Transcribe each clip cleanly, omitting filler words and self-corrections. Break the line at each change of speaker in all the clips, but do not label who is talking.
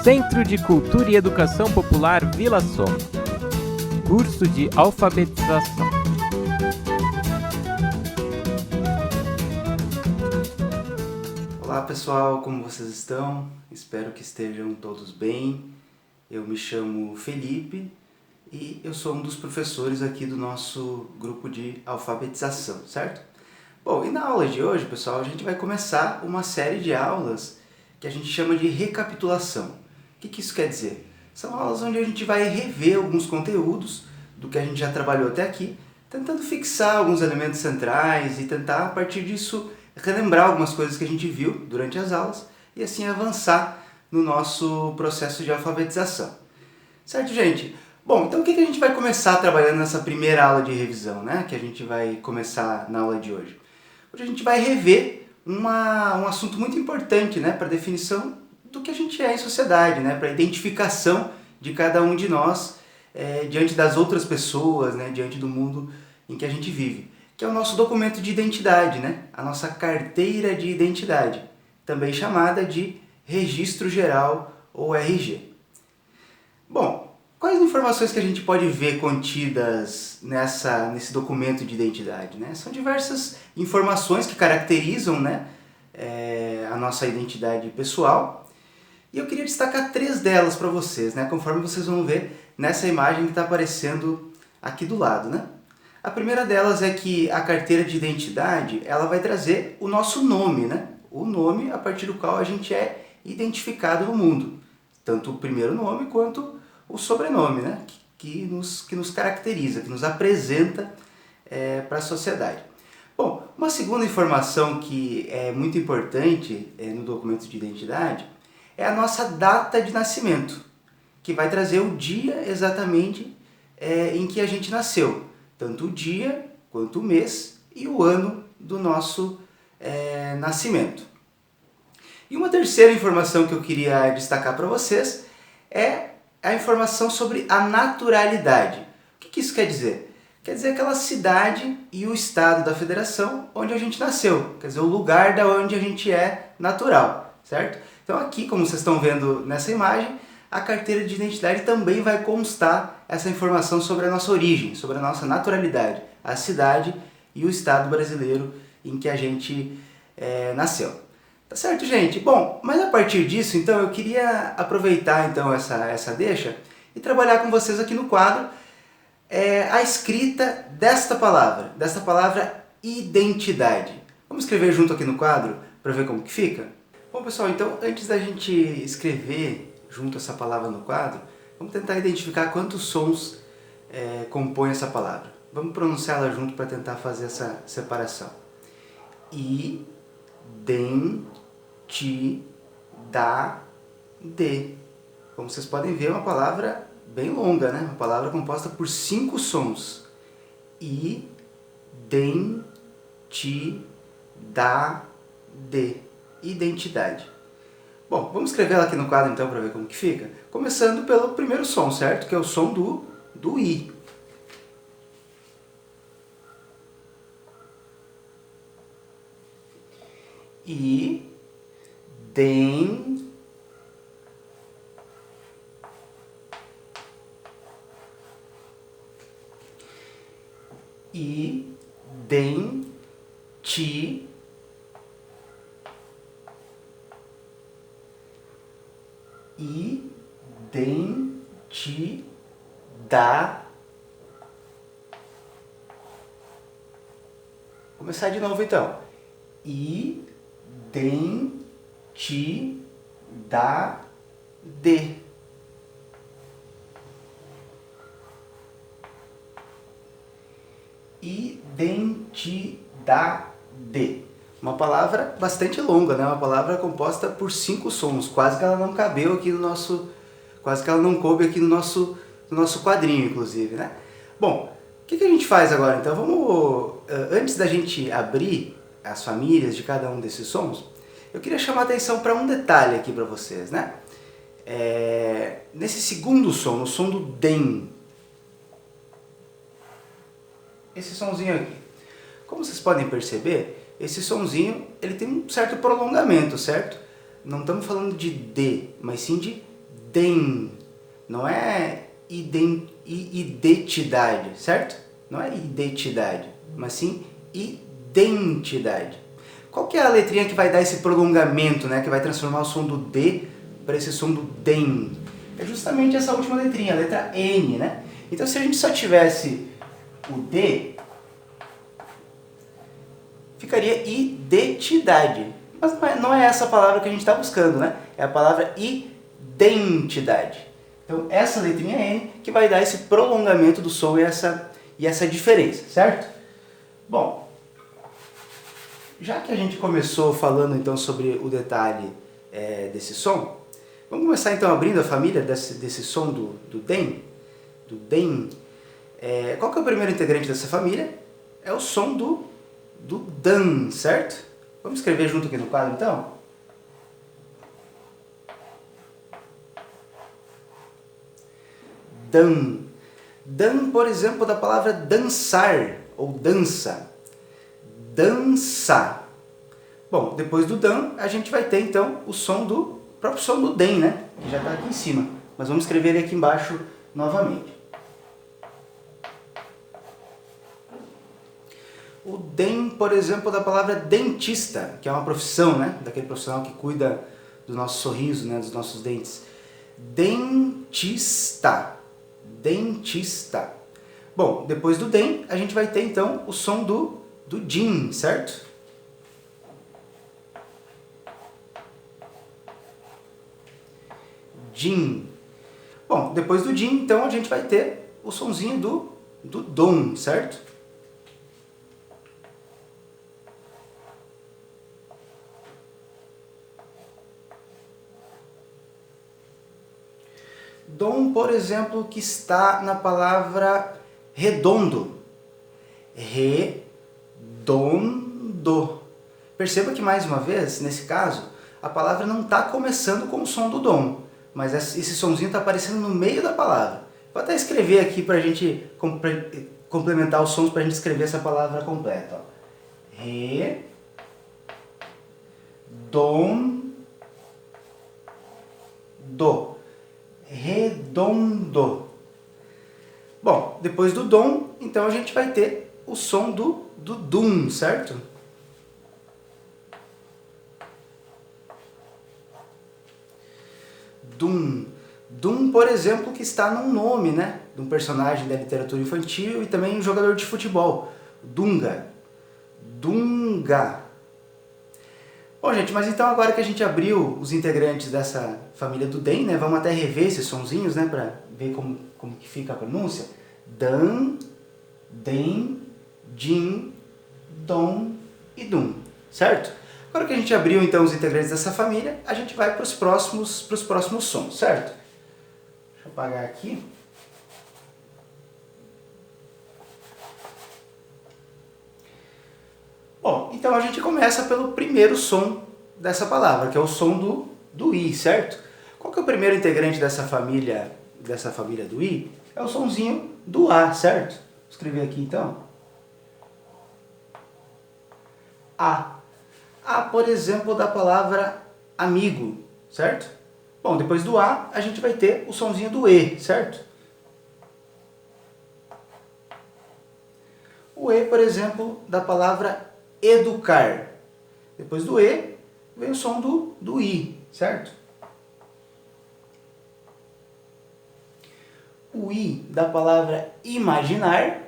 Centro de Cultura e Educação Popular Vila Soma. Curso de alfabetização.
Olá pessoal, como vocês estão? Espero que estejam todos bem. Eu me chamo Felipe e eu sou um dos professores aqui do nosso grupo de alfabetização, certo? Bom, e na aula de hoje, pessoal, a gente vai começar uma série de aulas que a gente chama de recapitulação. O que isso quer dizer? São aulas onde a gente vai rever alguns conteúdos do que a gente já trabalhou até aqui, tentando fixar alguns elementos centrais e tentar, a partir disso, relembrar algumas coisas que a gente viu durante as aulas e assim avançar no nosso processo de alfabetização. Certo, gente? Bom, então o que a gente vai começar trabalhando nessa primeira aula de revisão, né? Que a gente vai começar na aula de hoje. Hoje a gente vai rever um assunto muito importante, né? Para a definição do que a gente é em sociedade, né? Para a identificação de cada um de nós diante das outras pessoas, né? Diante do mundo em que a gente vive, que é o nosso documento de identidade, né? A nossa carteira de identidade, também chamada de Registro Geral ou RG. Bom, quais informações que a gente pode ver contidas nesse documento de identidade, né? São diversas informações que caracterizam, né, a nossa identidade pessoal. E eu queria destacar 3 delas para vocês, né, conforme vocês vão ver nessa imagem que está aparecendo aqui do lado, né? A primeira delas é que a carteira de identidade ela vai trazer o nosso nome, né? O nome a partir do qual a gente é identificado no mundo. Tanto o primeiro nome quanto o sobrenome, né? que nos caracteriza, que nos apresenta para a sociedade. Bom, uma segunda informação que é muito importante no documento de identidade é a nossa data de nascimento, que vai trazer o dia exatamente em que a gente nasceu. Tanto o dia, quanto o mês e o ano do nosso nascimento. E uma terceira informação que eu queria destacar para vocês é a informação sobre a naturalidade. O que isso quer dizer? Quer dizer aquela cidade e o estado da federação onde a gente nasceu, quer dizer, o lugar da onde a gente é natural, certo? Então aqui, como vocês estão vendo nessa imagem, a carteira de identidade também vai constar essa informação sobre a nossa origem, sobre a nossa naturalidade, a cidade e o estado brasileiro em que a gente nasceu. Tá certo, gente? Bom, mas a partir disso, então, eu queria aproveitar então essa deixa e trabalhar com vocês aqui no quadro a escrita desta palavra identidade. Vamos escrever junto aqui no quadro para ver como que fica? Bom, pessoal, então, antes da gente escrever junto essa palavra no quadro, vamos tentar identificar quantos sons compõem essa palavra. Vamos pronunciá-la junto para tentar fazer essa separação. I, den, ti, da, de. Como vocês podem ver, é uma palavra bem longa, né? Uma palavra composta por 5 sons. I, den, ti, da, de. Identidade. Bom, vamos escrever ela aqui no quadro então para ver como que fica. Começando pelo primeiro som, certo? Que é o som do I. I, den, I, den, ti, I, den, ti, da. Vou começar de novo então. I, den, ti, da, de. I, den, ti, da, de. Uma palavra bastante longa, né? Uma palavra composta por 5 sons. Quase que ela não cabeu aqui no nosso... Quase que ela não coube aqui no nosso quadrinho, inclusive, né? Bom, o que a gente faz agora? Então vamos... Antes da gente abrir as famílias de cada um desses sons, eu queria chamar a atenção para um detalhe aqui para vocês, né? Nesse segundo som, no som do den, esse sonzinho aqui, como vocês podem perceber, esse sonzinho ele tem um certo prolongamento, certo? Não estamos falando de D, mas sim de idem, não é identidade, certo? Não é identidade, mas sim identidade. Qual que é a letrinha que vai dar esse prolongamento, né? Que vai transformar o som do D para esse som do DEM? É justamente essa última letrinha, a letra N, né? Então se a gente só tivesse o D, ficaria identidade. Mas não é essa palavra que a gente está buscando, né? É a palavra identidade. Então essa letrinha N que vai dar esse prolongamento do som e essa diferença, certo? Bom, já que a gente começou falando então sobre o detalhe desse som, vamos começar então abrindo a família desse som do DEM. Do DEM. Qual que é o primeiro integrante dessa família? É o som do DAM, certo? Vamos escrever junto aqui no quadro então? DAM. DAM, por exemplo, da palavra dançar ou dança. Dança. Bom, depois do DAM, a gente vai ter então o próprio som do DEM, né? Que já está aqui em cima. Mas vamos escrever ele aqui embaixo novamente. O DEM, por exemplo, da palavra dentista, que é uma profissão, né? Daquele profissional que cuida do nosso sorriso, né? Dos nossos dentes. Dentista. Dentista. Bom, depois do DEM, a gente vai ter então o som do DIN, certo? DIN. Bom, depois do DIN, então, a gente vai ter o sonzinho do DOM, certo? DOM, por exemplo, que está na palavra redondo. Redondo. Perceba que, mais uma vez, nesse caso, a palavra não está começando com o som do DOM, mas esse sonzinho está aparecendo no meio da palavra. Vou até escrever aqui para a gente complementar os sons, para a gente escrever essa palavra completa. Ó. Redondo. Redondo. Bom, depois do dom, então a gente vai ter o som do dum, certo? Dum. Dum, por exemplo, que está num nome, né? De um personagem da literatura infantil e também um jogador de futebol. Dunga. Dunga. Bom, gente, mas então agora que a gente abriu os integrantes dessa família do DEM, né? Vamos até rever esses sonzinhos, né? Para ver como que fica a pronúncia. Dan, DEM, DIN, DOM e DUM, certo? Agora que a gente abriu então os integrantes dessa família, a gente vai para os próximos sons, certo? Deixa eu apagar aqui. Bom, então a gente começa pelo primeiro som dessa palavra, que é o som do I, certo? Qual que é o primeiro integrante dessa família do I? É o sonzinho do A, certo? Vou escrever aqui então. A. A, por exemplo, da palavra amigo, certo? Bom, depois do A, a gente vai ter o sonzinho do E, certo? O E, por exemplo, da palavra educar. Depois do E, vem o som do I, certo? O I da palavra imaginar.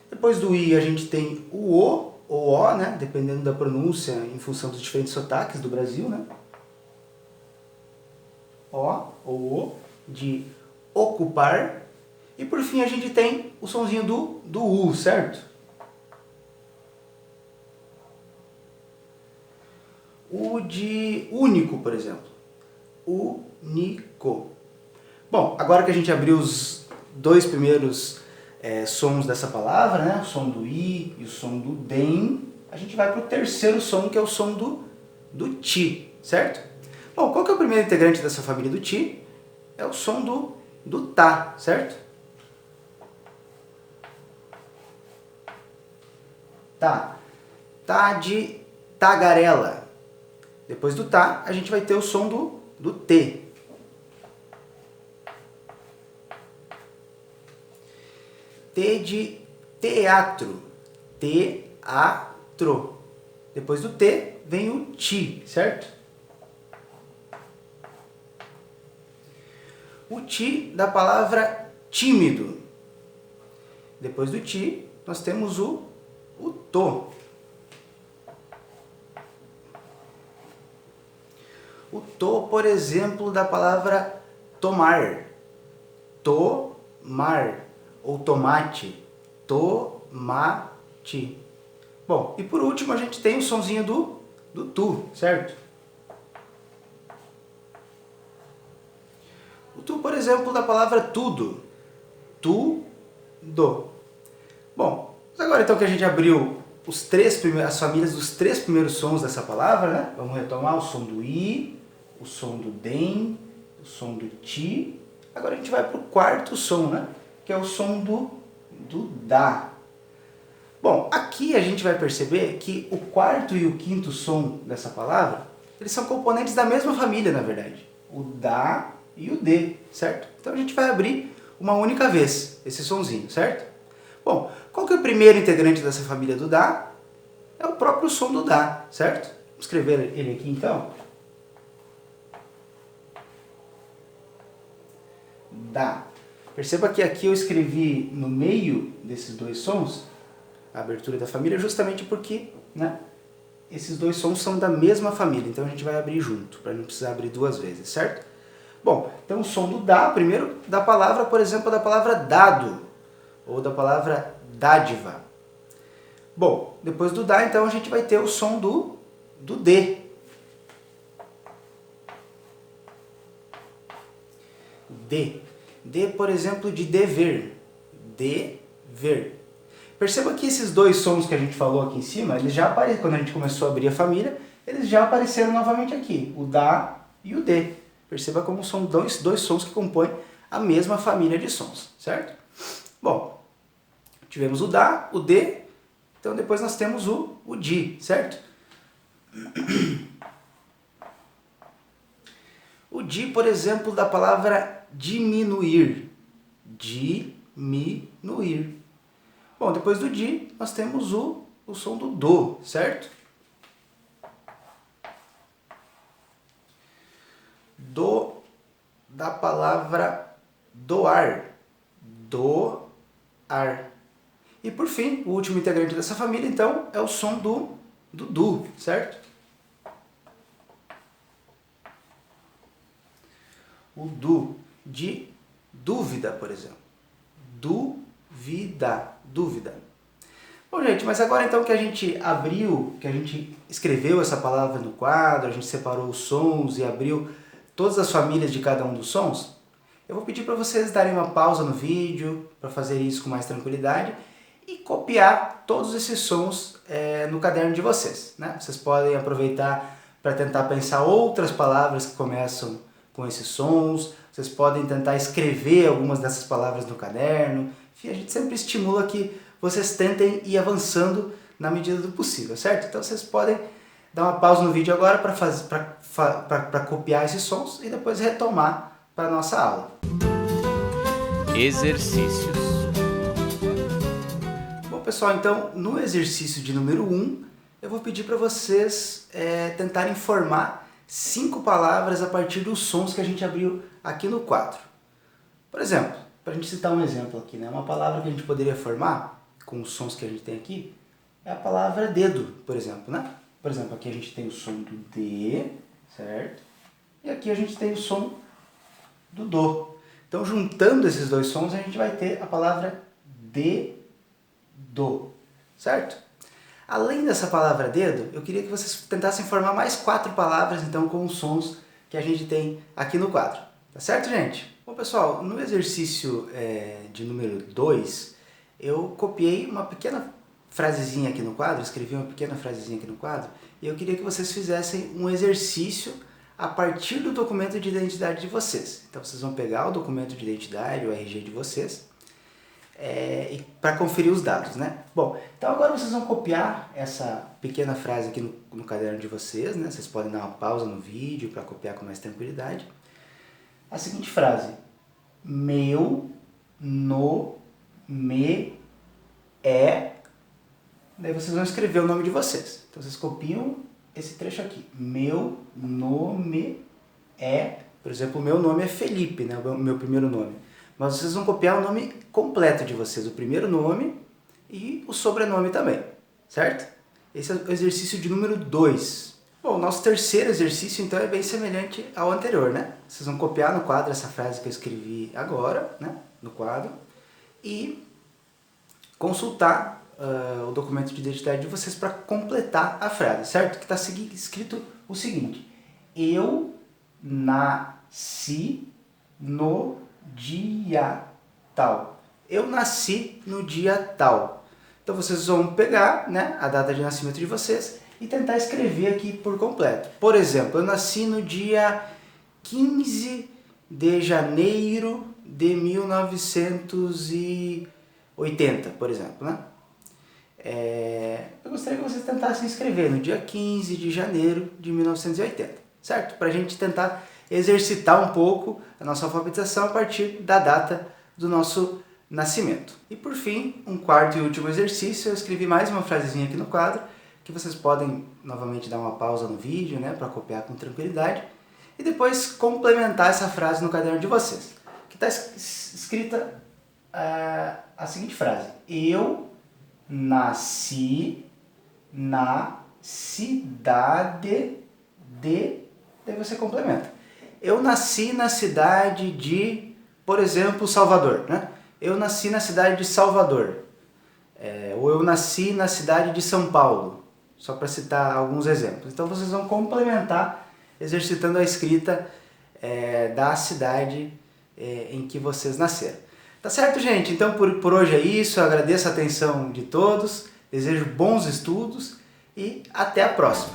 Depois do I, a gente tem o O, ou O, né? Dependendo da pronúncia, em função dos diferentes sotaques do Brasil, né? O ou O, de ocupar. E por fim, a gente tem o sonzinho do U, certo? O de único, por exemplo. Único. Bom, agora que a gente abriu os dois primeiros sons dessa palavra, né? O som do I e o som do DEM, a gente vai para o terceiro som, que é o som do TI, certo? Bom, qual que é o primeiro integrante dessa família do TI? É o som do tá, certo? Tá. Tá de tagarela. Depois do tá, a gente vai ter o som do T. T de teatro. Teatro. Depois do T vem o ti, certo? O ti da palavra tímido. Depois do ti, nós temos o to. O to, por exemplo, da palavra tomar. Tomar. Ou tomate. Tomate. Bom, e por último a gente tem o sonzinho do tu, certo? O tu, por exemplo, da palavra tudo. Tudo. Bom, agora então que a gente abriu as famílias dos 3 primeiros sons dessa palavra, né? Vamos retomar o som do i, o som do dem, o som do ti. Agora a gente vai para o 4º som, né? Que é o som do dá. Bom, aqui a gente vai perceber que o 4º e o 5º som dessa palavra, eles são componentes da mesma família, na verdade. O dá e o dê, certo? Então a gente vai abrir uma única vez esse sonzinho, certo? Bom, qual que é o primeiro integrante dessa família do dá? É o próprio som do dá, certo? Vamos escrever ele aqui então. Dá. Perceba que aqui eu escrevi no meio desses 2 sons a abertura da família justamente porque, né, esses 2 sons são da mesma família, então a gente vai abrir junto, para não precisar abrir 2 vezes, certo? Bom, então o som do dá, primeiro da palavra, por exemplo, da palavra dado, ou da palavra dádiva. Bom, depois do dá, então a gente vai ter o som do dê. D, por exemplo, de dever. Dever. Perceba que esses 2 sons que a gente falou aqui em cima, eles já apareceram, quando a gente começou a abrir a família, eles já apareceram novamente aqui, o dá e o dê. Perceba como são dois sons que compõem a mesma família de sons, certo? Bom, tivemos o dá, o dê, então depois nós temos o di, certo? O di, por exemplo, da palavra diminuir. Diminuir. Bom, depois do di, nós temos o som do do, certo? Do da palavra doar. Doar. E por fim, o último integrante dessa família, então, é o som do, certo? O do de dúvida, por exemplo. Dúvida. Bom, gente, mas agora então que a gente abriu, que a gente escreveu essa palavra no quadro, a gente separou os sons e abriu todas as famílias de cada um dos sons, eu vou pedir para vocês darem uma pausa no vídeo, para fazer isso com mais tranquilidade, e copiar todos esses sons no caderno de vocês, né? Vocês podem aproveitar para tentar pensar outras palavras que começam com esses sons, vocês podem tentar escrever algumas dessas palavras no caderno. Enfim, a gente sempre estimula que vocês tentem ir avançando na medida do possível, certo? Então vocês podem dar uma pausa no vídeo agora para copiar esses sons e depois retomar para a nossa aula.
Exercícios.
Bom, pessoal, então no exercício de número 1, eu vou pedir para vocês tentarem formar 5 palavras a partir dos sons que a gente abriu aqui no quadro. Por exemplo, para a gente citar um exemplo aqui, né? Uma palavra que a gente poderia formar com os sons que a gente tem aqui é a palavra dedo, por exemplo, né? Por exemplo, aqui a gente tem o som do D, certo? E aqui a gente tem o som do do. Então, juntando esses 2 sons, a gente vai ter a palavra dedo, certo? Além dessa palavra dedo, eu queria que vocês tentassem formar mais 4 palavras, então, com os sons que a gente tem aqui no quadro. Tá certo, gente? Bom, pessoal, no exercício de número 2, eu copiei uma pequena frasezinha aqui no quadro, escrevi uma pequena frasezinha aqui no quadro, e eu queria que vocês fizessem um exercício a partir do documento de identidade de vocês. Então, vocês vão pegar o documento de identidade, o RG de vocês, para conferir os dados, né? Bom, então agora vocês vão copiar essa pequena frase aqui no caderno de vocês, né? Vocês podem dar uma pausa no vídeo para copiar com mais tranquilidade. A seguinte frase: meu me é. Daí vocês vão escrever o nome de vocês. Então vocês copiam esse trecho aqui. Meu nome é, por exemplo, o meu nome é Felipe, né? O meu primeiro nome. Mas vocês vão copiar o nome completo de vocês, o primeiro nome e o sobrenome também, certo? Esse é o exercício de número 2. Bom, o nosso terceiro exercício então é bem semelhante ao anterior, né? Vocês vão copiar no quadro essa frase que eu escrevi agora, né? No quadro, e consultar o documento de identidade de vocês para completar a frase, certo? Que está escrito o seguinte: eu nasci no dia tal. Eu nasci no dia tal. Então vocês vão pegar, né, a data de nascimento de vocês e tentar escrever aqui por completo. Por exemplo, eu nasci no dia 15 de janeiro de 1980, por exemplo, né? Eu gostaria que vocês tentassem escrever no dia 15 de janeiro de 1980, certo? Para a gente tentar exercitar um pouco a nossa alfabetização a partir da data do nosso nascimento. E por fim, um quarto e último exercício, eu escrevi mais uma frasezinha aqui no quadro, que vocês podem novamente dar uma pausa no vídeo, né, para copiar com tranquilidade, e depois complementar essa frase no caderno de vocês, que está escrita a seguinte frase: eu nasci na cidade de... Daí você complementa. Eu nasci na cidade de, por exemplo, Salvador, né? Eu nasci na cidade de Salvador. Ou eu nasci na cidade de São Paulo. Só para citar alguns exemplos. Então vocês vão complementar exercitando a escrita da cidade em que vocês nasceram. Tá certo, gente? Então por hoje é isso. Eu agradeço a atenção de todos. Desejo bons estudos e até a próxima.